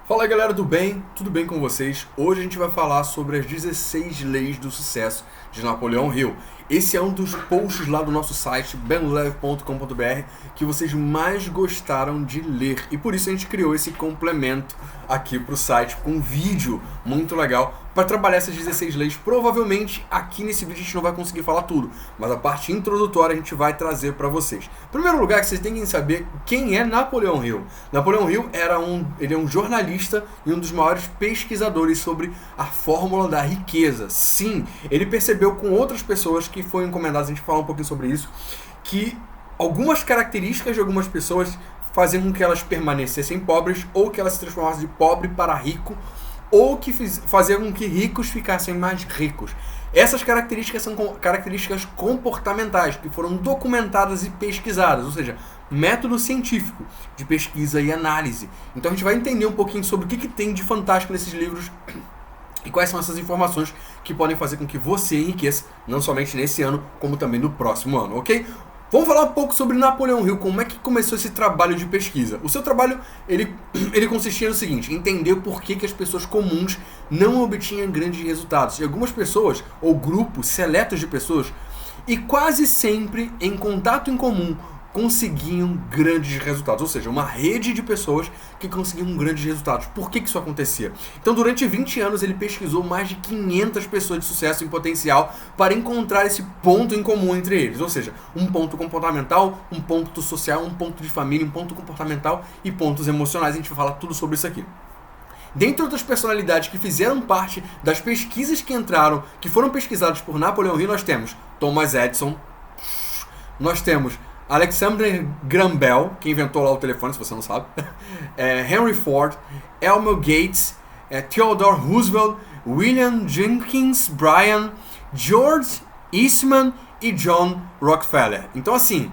Fala aí, galera do bem, tudo bem com vocês? Hoje a gente vai falar sobre as 16 leis do sucesso de Napoleão Hill. Esse é um dos posts lá do nosso site, benleve.com.br, que vocês mais gostaram de ler. E por isso a gente criou esse complemento aqui para o site, com um vídeo muito legal para trabalhar essas 16 leis. Provavelmente aqui nesse vídeo a gente não vai conseguir falar tudo, mas a parte introdutória a gente vai trazer para vocês. Em primeiro lugar, que vocês têm que saber quem é Napoleão Hill. Napoleão Hill ele é um jornalista e um dos maiores pesquisadores sobre a fórmula da riqueza. Sim, ele percebeu com outras pessoas que foram encomendadas, a gente fala um pouquinho sobre isso, que algumas características de algumas pessoas faziam com que elas permanecessem pobres, ou que elas se transformassem de pobre para rico, ou que faziam com que ricos ficassem mais ricos. Essas características são características comportamentais, que foram documentadas e pesquisadas, ou seja, método científico de pesquisa e análise. Então a gente vai entender um pouquinho sobre o que tem de fantástico nesses livros e quais são essas informações que podem fazer com que você enriqueça, não somente nesse ano, como também no próximo ano, ok? Vamos falar um pouco sobre Napoleão Hill, como é que começou esse trabalho de pesquisa. O seu trabalho, ele consistia no seguinte: entender por que as pessoas comuns não obtinham grandes resultados. E algumas pessoas, ou grupos seletos de pessoas, e quase sempre em contato em comum, conseguiam grandes resultados, ou seja, uma rede de pessoas que conseguiam grandes resultados. Por que isso acontecia? Então, durante 20 anos, ele pesquisou mais de 500 pessoas de sucesso em potencial para encontrar esse ponto em comum entre eles, ou seja, um ponto comportamental, um ponto social, um ponto de família, um ponto comportamental e pontos emocionais. A gente vai falar tudo sobre isso aqui. Dentre outras personalidades que fizeram parte das pesquisas que foram pesquisadas por Napoleão Hill, nós temos Thomas Edison, nós temos Alexander Graham Bell, que inventou lá o telefone, se você não sabe, Henry Ford, Elmer Gates, Theodore Roosevelt, William Jenkins Bryan, George Eastman e John Rockefeller. Então, assim,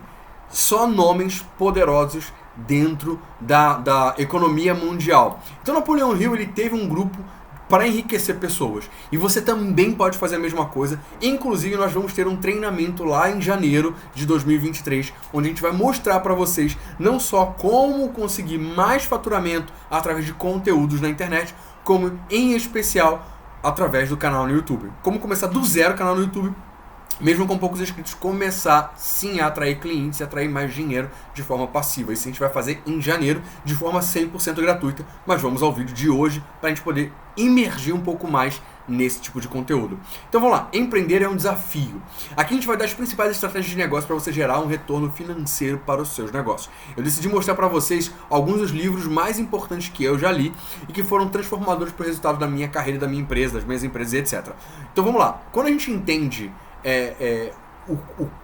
só nomes poderosos dentro da economia mundial. Então, Napoleão Hill, ele teve um grupo para enriquecer pessoas. E você também pode fazer a mesma coisa. Inclusive, nós vamos ter um treinamento lá em janeiro de 2023, onde a gente vai mostrar para vocês não só como conseguir mais faturamento através de conteúdos na internet, como, em especial, através do canal no YouTube. Como começar do zero o canal no YouTube, mesmo com poucos inscritos, começar sim a atrair clientes e atrair mais dinheiro de forma passiva. Isso a gente vai fazer em janeiro de forma 100% gratuita, mas vamos ao vídeo de hoje para a gente poder imergir um pouco mais nesse tipo de conteúdo. Então vamos lá, empreender é um desafio. Aqui a gente vai dar as principais estratégias de negócio para você gerar um retorno financeiro para os seus negócios. Eu decidi mostrar para vocês alguns dos livros mais importantes que eu já li e que foram transformadores para o resultado da minha carreira, da minha empresa, das minhas empresas, etc. Então vamos lá, quando a gente entende o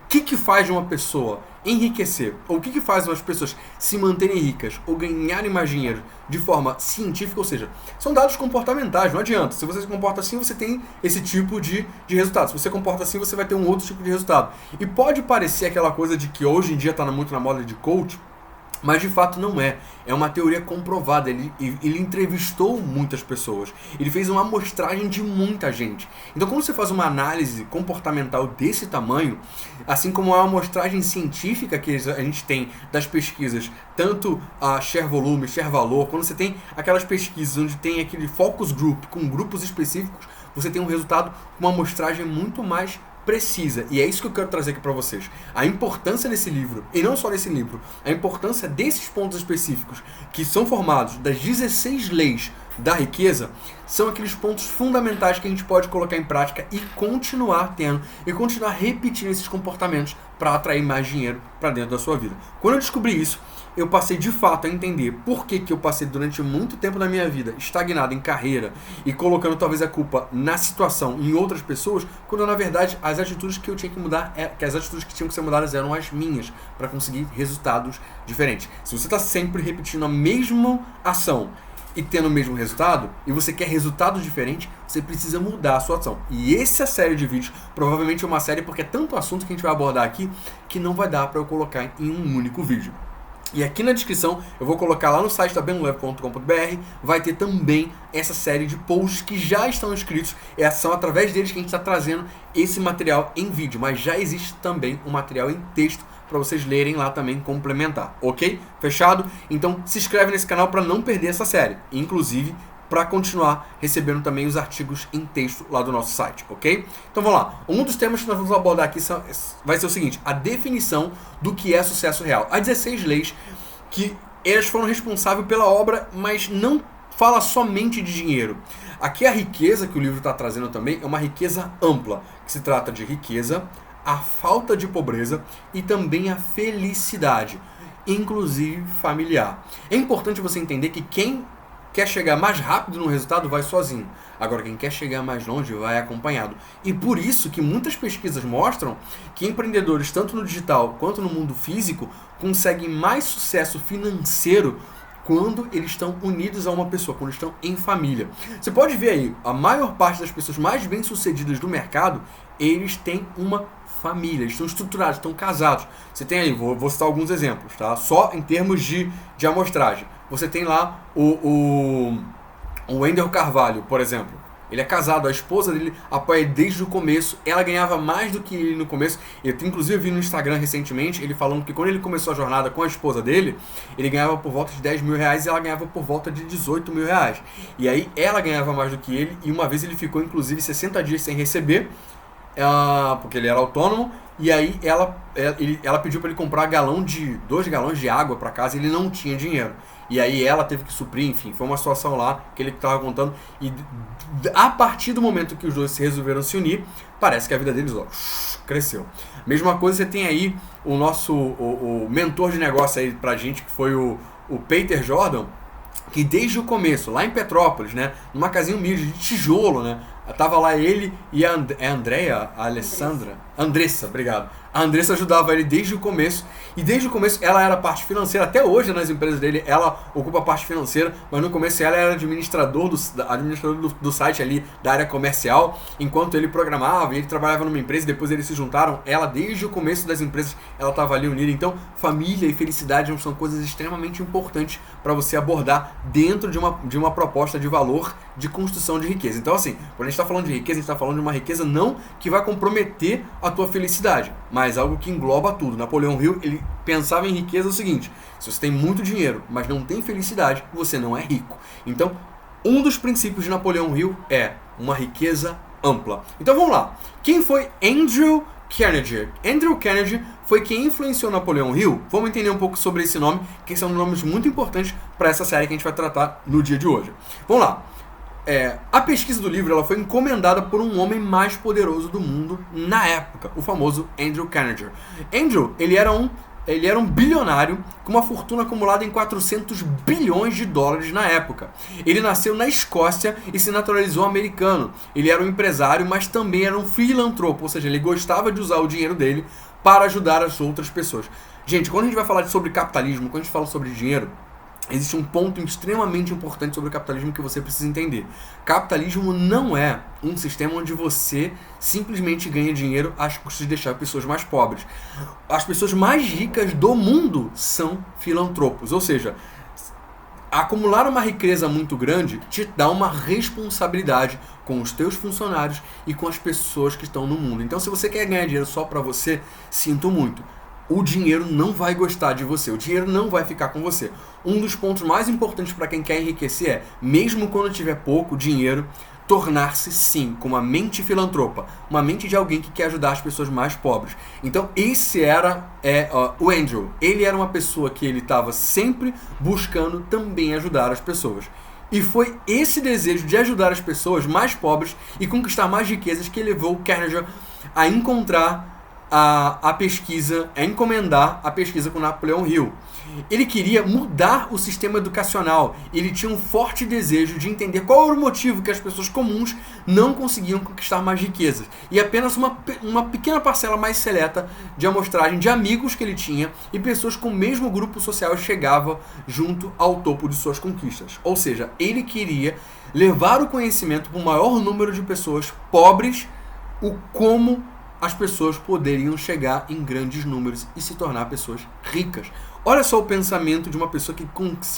que faz de uma pessoa enriquecer, ou o que faz as pessoas se manterem ricas ou ganharem mais dinheiro de forma científica, ou seja, são dados comportamentais, não adianta. Se você se comporta assim, você tem esse tipo de resultado. Se você comporta assim, você vai ter um outro tipo de resultado. E pode parecer aquela coisa de que hoje em dia está muito na moda de coach, mas de fato não é. É uma teoria comprovada. Ele entrevistou muitas pessoas. Ele fez uma amostragem de muita gente. Então, quando você faz uma análise comportamental desse tamanho, assim como a amostragem científica que a gente tem das pesquisas, tanto a share volume, share valor, quando você tem aquelas pesquisas onde tem aquele focus group com grupos específicos, você tem um resultado com uma amostragem muito mais precisa. E é isso que eu quero trazer aqui para vocês. A importância desse livro, e não só desse livro, a importância desses pontos específicos que são formados das 16 leis da riqueza, são aqueles pontos fundamentais que a gente pode colocar em prática e continuar tendo, e continuar repetindo esses comportamentos para atrair mais dinheiro para dentro da sua vida. Quando eu descobri isso, eu passei de fato a entender por que eu passei durante muito tempo da minha vida estagnado em carreira e colocando talvez a culpa na situação em outras pessoas, quando na verdade as atitudes que eu tinha que mudar, as atitudes que tinham que ser mudadas eram as minhas para conseguir resultados diferentes. Se você está sempre repetindo a mesma ação e tendo o mesmo resultado, e você quer resultado diferente, você precisa mudar a sua ação. E essa série de vídeos provavelmente é uma série porque é tanto assunto que a gente vai abordar aqui que não vai dar para eu colocar em um único vídeo. E aqui na descrição eu vou colocar lá no site da benleve.com.br, vai ter também essa série de posts que já estão inscritos, e são através deles que a gente está trazendo esse material em vídeo, mas já existe também um material em texto para vocês lerem lá também, complementar, ok? Fechado? Então se inscreve nesse canal para não perder essa série, inclusive para continuar recebendo também os artigos em texto lá do nosso site, ok? Então vamos lá. Um dos temas que nós vamos abordar aqui vai ser o seguinte: a definição do que é sucesso real. Há 16 leis que elas foram responsáveis pela obra, mas não fala somente de dinheiro. Aqui a riqueza que o livro está trazendo também é uma riqueza ampla, que se trata de riqueza, a falta de pobreza e também a felicidade, inclusive familiar. É importante você entender que quem quer chegar mais rápido no resultado vai sozinho. Agora, quem quer chegar mais longe vai acompanhado. E por isso que muitas pesquisas mostram que empreendedores, tanto no digital quanto no mundo físico, conseguem mais sucesso financeiro quando eles estão unidos a uma pessoa, quando estão em família. Você pode ver aí, a maior parte das pessoas mais bem-sucedidas do mercado, eles têm uma família, eles estão estruturados, estão casados. Você tem aí, vou citar alguns exemplos, tá? Só em termos de amostragem. Você tem lá o Wendel Carvalho, por exemplo. Ele é casado, a esposa dele apoia ele desde o começo. Ela ganhava mais do que ele no começo. Eu inclusive vi no Instagram recentemente ele falando que quando ele começou a jornada com a esposa dele, ele ganhava por volta de 10 mil reais e ela ganhava por volta de 18 mil reais. E aí ela ganhava mais do que ele e uma vez ele ficou inclusive 60 dias sem receber, porque ele era autônomo. E aí ela pediu para ele comprar 2 galões de água para casa e ele não tinha dinheiro. E aí ela teve que suprir, enfim, foi uma situação lá que ele estava contando. E a partir do momento que os dois resolveram se unir, parece que a vida deles cresceu. Mesma coisa, você tem aí o nosso o mentor de negócio aí pra gente, que foi o Peter Jordan, que desde o começo, lá em Petrópolis, né, numa casinha humilde de tijolo, né, tava lá ele e a Andressa, obrigado. A Andressa ajudava ele desde o começo, e desde o começo ela era a parte financeira, até hoje nas empresas dele ela ocupa a parte financeira, mas no começo ela era administrador do site ali, da área comercial, enquanto ele programava, ele trabalhava numa empresa, e depois eles se juntaram. Ela desde o começo das empresas, ela estava ali unida. Então família e felicidade são coisas extremamente importantes para você abordar dentro de uma proposta de valor de construção de riqueza. Então assim, quando a gente está falando de riqueza, a gente está falando de uma riqueza não que vai comprometer a tua felicidade, mas algo que engloba tudo. Napoleão Hill, ele pensava em riqueza o seguinte: se você tem muito dinheiro, mas não tem felicidade, você não é rico. Então, um dos princípios de Napoleão Hill é uma riqueza ampla. Então vamos lá. Quem foi Andrew Carnegie? Andrew Carnegie foi quem influenciou Napoleão Hill. Vamos entender um pouco sobre esse nome, que são nomes muito importantes para essa série que a gente vai tratar no dia de hoje. Vamos lá. A pesquisa do livro ela foi encomendada por um homem mais poderoso do mundo na época, o famoso Andrew Carnegie. Andrew, ele era um bilionário com uma fortuna acumulada em 400 bilhões de dólares na época. Ele nasceu na Escócia e se naturalizou americano. Ele era um empresário, mas também era um filantropo, ou seja, ele gostava de usar o dinheiro dele para ajudar as outras pessoas. Gente, quando a gente vai falar sobre capitalismo, quando a gente fala sobre dinheiro, existe um ponto extremamente importante sobre o capitalismo que você precisa entender. Capitalismo não é um sistema onde você simplesmente ganha dinheiro às custas de deixar pessoas mais pobres. As pessoas mais ricas do mundo são filantropos, ou seja, acumular uma riqueza muito grande te dá uma responsabilidade com os teus funcionários e com as pessoas que estão no mundo. Então, se você quer ganhar dinheiro só para você, sinto muito. O dinheiro não vai gostar de você, o dinheiro não vai ficar com você. Um dos pontos mais importantes para quem quer enriquecer é, mesmo quando tiver pouco dinheiro, tornar-se sim com uma mente filantropa, uma mente de alguém que quer ajudar as pessoas mais pobres. Então esse era o Andrew. Ele era uma pessoa que ele estava sempre buscando também ajudar as pessoas. E foi esse desejo de ajudar as pessoas mais pobres e conquistar mais riquezas que levou o Carnegie a encontrar a pesquisa, a encomendar a pesquisa com Napoleão Hill. Ele queria mudar o sistema educacional. Ele tinha um forte desejo de entender qual era o motivo que as pessoas comuns não conseguiam conquistar mais riquezas. E apenas uma pequena parcela mais seleta de amostragem de amigos que ele tinha e pessoas com o mesmo grupo social chegava junto ao topo de suas conquistas. Ou seja, ele queria levar o conhecimento para o maior número de pessoas pobres, como as pessoas poderiam chegar em grandes números e se tornar pessoas ricas. Olha só o pensamento de uma pessoa que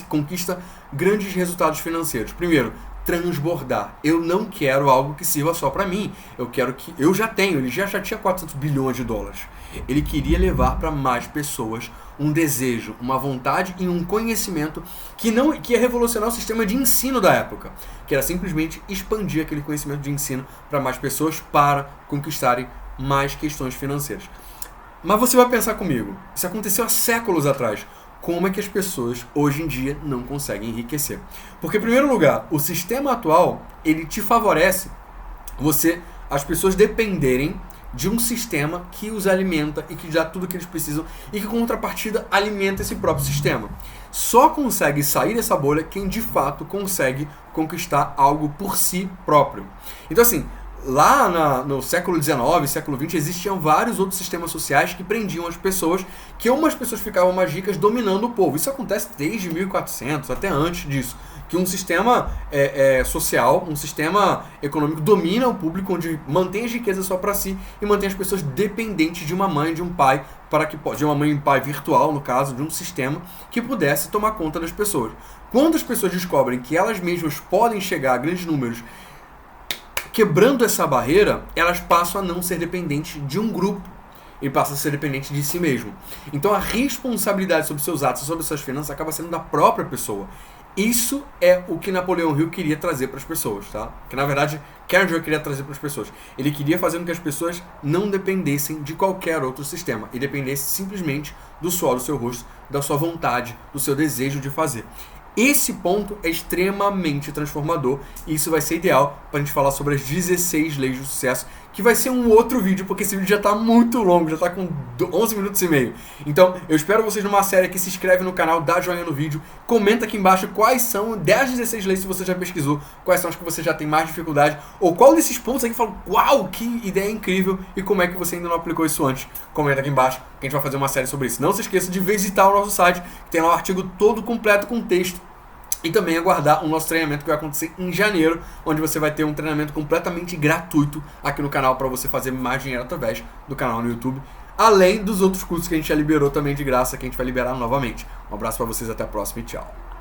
conquista grandes resultados financeiros. Primeiro, transbordar. Eu não quero algo que sirva só para mim. Eu quero que... Eu já tenho, ele já tinha 400 bilhões de dólares. Ele queria levar para mais pessoas um desejo, uma vontade e um conhecimento que ia revolucionar o sistema de ensino da época, que era simplesmente expandir aquele conhecimento de ensino para mais pessoas para conquistarem mais questões financeiras. Mas você vai pensar comigo, isso aconteceu há séculos atrás. Como é que as pessoas hoje em dia não conseguem enriquecer? Porque, em primeiro lugar, o sistema atual, ele te favorece as pessoas dependerem de um sistema que os alimenta e que dá tudo o que eles precisam e que, em contrapartida, alimenta esse próprio sistema. Só consegue sair dessa bolha quem, de fato, consegue conquistar algo por si próprio. Então, assim, lá no século XIX, século XX, existiam vários outros sistemas sociais que prendiam as pessoas, que umas pessoas ficavam mais ricas dominando o povo. Isso acontece desde 1400, até antes disso. Que um sistema social, um sistema econômico domina o público, onde mantém as riquezas só para si e mantém as pessoas dependentes de uma mãe e de um pai, de uma mãe e um pai virtual, no caso, de um sistema que pudesse tomar conta das pessoas. Quando as pessoas descobrem que elas mesmas podem chegar a grandes números, quebrando essa barreira, elas passam a não ser dependentes de um grupo e passam a ser dependentes de si mesmo. Então a responsabilidade sobre seus atos, sobre suas finanças, acaba sendo da própria pessoa. Isso é o que Napoleão Hill queria trazer para as pessoas, tá? Que na verdade Carnegie queria trazer para as pessoas. Ele queria fazer com que as pessoas não dependessem de qualquer outro sistema e dependessem simplesmente do suor do seu rosto, da sua vontade, do seu desejo de fazer. Esse ponto é extremamente transformador e isso vai ser ideal para a gente falar sobre as 16 leis do sucesso, que vai ser um outro vídeo, porque esse vídeo já está muito longo, já está com 11 minutos e meio. Então, eu espero vocês numa série aqui, se inscreve no canal, dá joinha no vídeo, comenta aqui embaixo quais são 10, 16 leis se você já pesquisou, quais são as que você já tem mais dificuldade, ou qual desses pontos aqui fala, uau, que ideia incrível, e como é que você ainda não aplicou isso antes. Comenta aqui embaixo que a gente vai fazer uma série sobre isso. Não se esqueça de visitar o nosso site, que tem lá um artigo todo completo com texto. E também aguardar o nosso treinamento que vai acontecer em janeiro, onde você vai ter um treinamento completamente gratuito aqui no canal para você fazer mais dinheiro através do canal no YouTube. Além dos outros cursos que a gente já liberou também de graça, que a gente vai liberar novamente. Um abraço para vocês, até a próxima e tchau.